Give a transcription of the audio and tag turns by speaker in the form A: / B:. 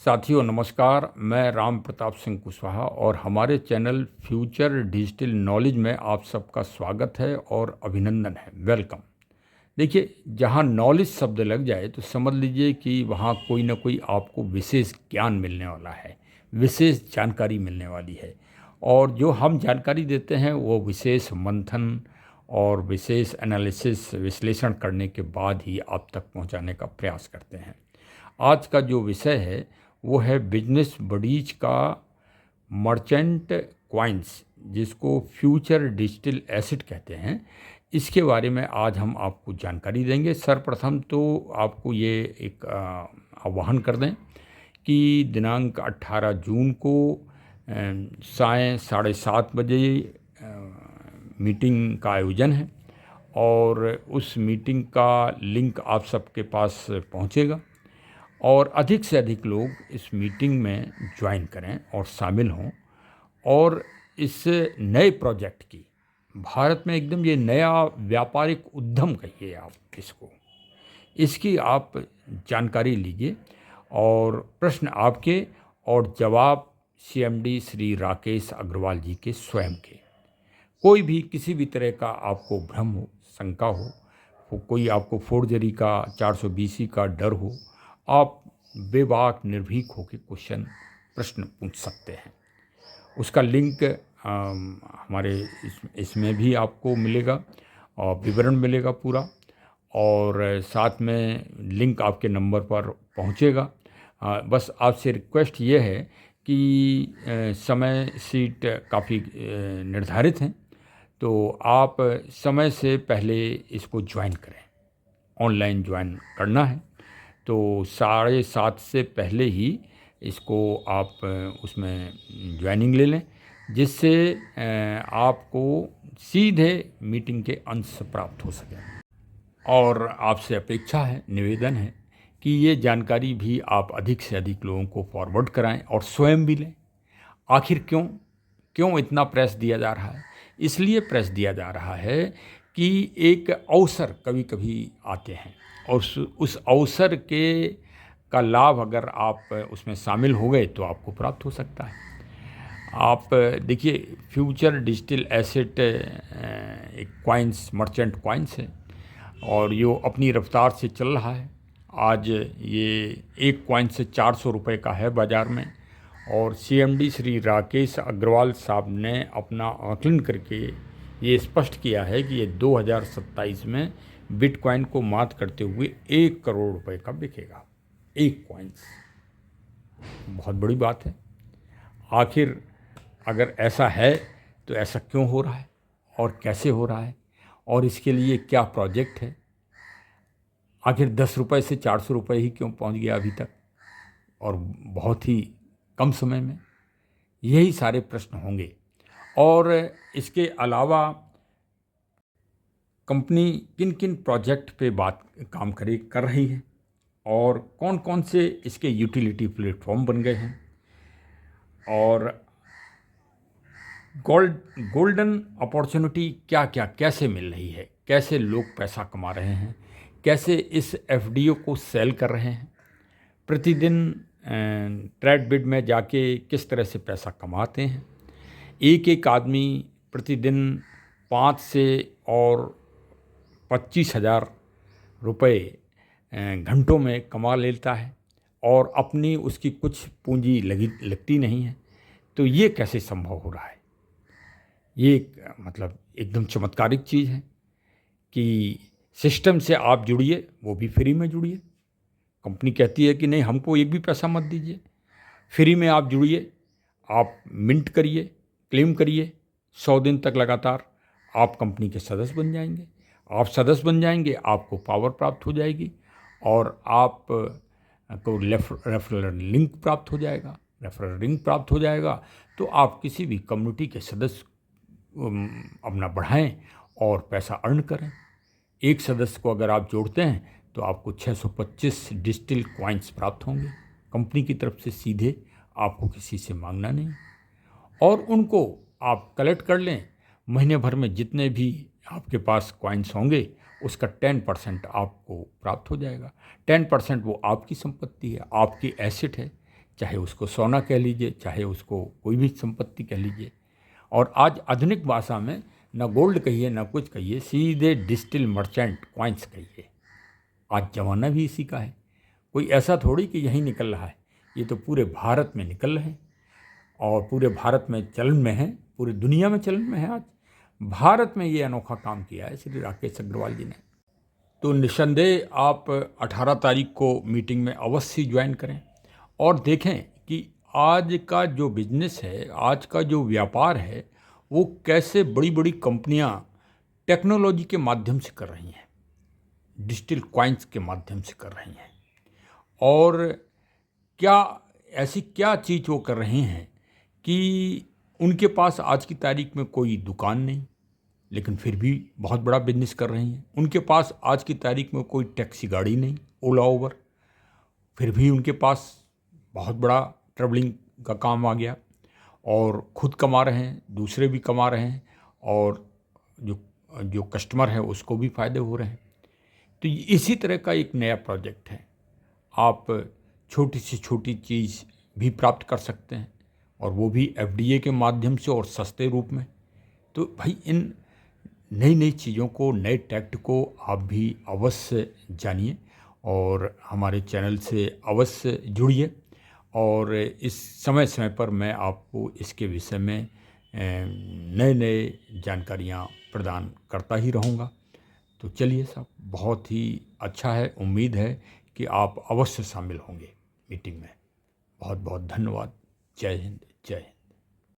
A: साथियों नमस्कार। मैं राम प्रताप सिंह कुशवाहा और हमारे चैनल फ्यूचर डिजिटल नॉलेज में आप सबका स्वागत है और अभिनंदन है। वेलकम। देखिए, जहाँ नॉलेज शब्द लग जाए तो समझ लीजिए कि वहाँ कोई ना कोई आपको विशेष ज्ञान मिलने वाला है, विशेष जानकारी मिलने वाली है। और जो हम जानकारी देते हैं वो विशेष मंथन और विशेष एनालिसिस विश्लेषण करने के बाद ही आप तक पहुँचाने का प्रयास करते हैं। आज का जो विषय है वो है बिजनेस बडीज का मर्चेंट क्वाइंस, जिसको फ्यूचर डिजिटल एसेट कहते हैं। इसके बारे में आज हम आपको जानकारी देंगे। सर्वप्रथम तो आपको ये एक आह्वान कर दें कि दिनांक 18 जून को साय 7:30 बजे मीटिंग का आयोजन है और उस मीटिंग का लिंक आप सबके पास पहुंचेगा और अधिक से अधिक लोग इस मीटिंग में ज्वाइन करें और शामिल हों और इस नए प्रोजेक्ट की, भारत में एकदम ये नया व्यापारिक उद्यम कहिए आप इसको, इसकी आप जानकारी लीजिए। और प्रश्न आपके और जवाब सीएमडी श्री राकेश अग्रवाल जी के स्वयं के। कोई भी किसी भी तरह का आपको भ्रम हो, शंका हो, कोई आपको फोर्जरी का 420 का डर हो, आप बेबाक निर्भीक होकर प्रश्न पूछ सकते हैं। उसका लिंक हमारे इसमें भी आपको मिलेगा और विवरण मिलेगा पूरा, और साथ में लिंक आपके नंबर पर पहुंचेगा। बस आपसे रिक्वेस्ट ये है कि समय सीट काफ़ी निर्धारित हैं, तो आप समय से पहले इसको ज्वाइन करें। ऑनलाइन ज्वाइन करना है तो 7:30 से पहले ही इसको आप उसमें ज्वाइनिंग ले लें, जिससे आपको सीधे मीटिंग के अंश प्राप्त हो सके। और आपसे अपेक्षा है, निवेदन है कि ये जानकारी भी आप अधिक से अधिक लोगों को फॉरवर्ड कराएं और स्वयं भी लें। आखिर क्यों इतना प्रेस दिया जा रहा है? इसलिए प्रेस दिया जा रहा है कि एक अवसर कभी कभी आते हैं और उस अवसर का लाभ अगर आप उसमें शामिल हो गए तो आपको प्राप्त हो सकता है। आप देखिए, फ्यूचर डिजिटल एसेट एक क्वाइंस, मर्चेंट क्वाइंस है और ये अपनी रफ्तार से चल रहा है। आज ये एक क्वाइन से 400 रुपये का है बाज़ार में, और सीएमडी श्री राकेश अग्रवाल साहब ने अपना आकलन करके ये स्पष्ट किया है कि ये 2027 में बिटकॉइन को मात करते हुए 1 करोड़ रुपए का बिकेगा। एक कॉइन्स बहुत बड़ी बात है। आखिर अगर ऐसा है तो ऐसा क्यों हो रहा है और कैसे हो रहा है और इसके लिए क्या प्रोजेक्ट है? आखिर 10 रुपये से 400 रुपये ही क्यों पहुंच गया अभी तक और बहुत ही कम समय में? यही सारे प्रश्न होंगे। और इसके अलावा कंपनी किन किन प्रोजेक्ट पे काम कर रही है और कौन कौन से इसके यूटिलिटी प्लेटफॉर्म बन गए हैं, और गोल्डन अपॉर्चुनिटी क्या क्या कैसे मिल रही है, कैसे लोग पैसा कमा रहे हैं, कैसे इस एफडीओ को सेल कर रहे हैं, प्रतिदिन ट्रेडबिड में जाके किस तरह से पैसा कमाते हैं। एक आदमी प्रतिदिन 5 से और 25,000 रुपये घंटों में कमा लेता है और अपनी उसकी कुछ पूंजी लगती नहीं है। तो ये कैसे संभव हो रहा है? ये मतलब एकदम चमत्कारिक चीज़ है कि सिस्टम से आप जुड़िए, वो भी फ्री में जुड़िए। कंपनी कहती है कि नहीं, हमको एक भी पैसा मत दीजिए, फ्री में आप जुड़िए, आप मिंट करिए, क्लेम करिए, 100 दिन तक लगातार आप कंपनी के सदस्य बन जाएंगे। आप सदस्य बन जाएंगे, आपको पावर प्राप्त हो जाएगी और आप को रेफरल लिंक प्राप्त हो जाएगा। रेफरल लिंक प्राप्त हो जाएगा तो आप किसी भी कम्युनिटी के सदस्य अपना बढ़ाएं और पैसा अर्न करें। एक सदस्य को अगर आप जोड़ते हैं तो आपको 625 डिजिटल कॉइन्स प्राप्त होंगे कंपनी की तरफ से सीधे, आपको किसी से मांगना नहीं, और उनको आप कलेक्ट कर लें। महीने भर में जितने भी आपके पास कॉइन्स होंगे उसका 10% आपको प्राप्त हो जाएगा। 10% वो आपकी संपत्ति है, आपकी एसेट है, चाहे उसको सोना कह लीजिए, चाहे उसको कोई भी संपत्ति कह लीजिए। और आज आधुनिक भाषा में ना गोल्ड कहिए ना कुछ कहिए, सीधे डिजिटल मर्चेंट कॉइन्स कहिए। आज ज़माना भी इसी का है। कोई ऐसा थोड़ी कि यहीं निकल रहा है, ये तो पूरे भारत में निकल रहे हैं और पूरे भारत में चलन में है, पूरी दुनिया में चलन में है। आज भारत में ये अनोखा काम किया है श्री राकेश अग्रवाल जी ने। तो निस्संदेह आप 18 तारीख को मीटिंग में अवश्य ज्वाइन करें और देखें कि आज का जो बिजनेस है, आज का जो व्यापार है, वो कैसे बड़ी बड़ी कंपनियां टेक्नोलॉजी के माध्यम से कर रही हैं, डिजिटल कॉइन्स के माध्यम से कर रही हैं। और क्या ऐसी क्या चीज़ वो कर रहे हैं कि उनके पास आज की तारीख में कोई दुकान नहीं, लेकिन फिर भी बहुत बड़ा बिजनेस कर रही हैं। उनके पास आज की तारीख में कोई टैक्सी गाड़ी नहीं, ओला उबर, फिर भी उनके पास बहुत बड़ा ट्रैवलिंग का काम आ गया और खुद कमा रहे हैं, दूसरे भी कमा रहे हैं और जो जो कस्टमर है उसको भी फ़ायदे हो रहे हैं। तो इसी तरह का एक नया प्रोजेक्ट है। आप छोटी से छोटी चीज़ भी प्राप्त कर सकते हैं और वो भी एफडीए के माध्यम से और सस्ते रूप में। तो भाई इन नई नई चीज़ों को, नए टैक्ट को आप भी अवश्य जानिए और हमारे चैनल से अवश्य जुड़िए। और इस समय समय पर मैं आपको इसके विषय में नए नए जानकारियाँ प्रदान करता ही रहूँगा। तो चलिए साहब, बहुत ही अच्छा है, उम्मीद है कि आप अवश्य शामिल होंगे मीटिंग में। बहुत बहुत धन्यवाद। जय हिंद, जय हिंद।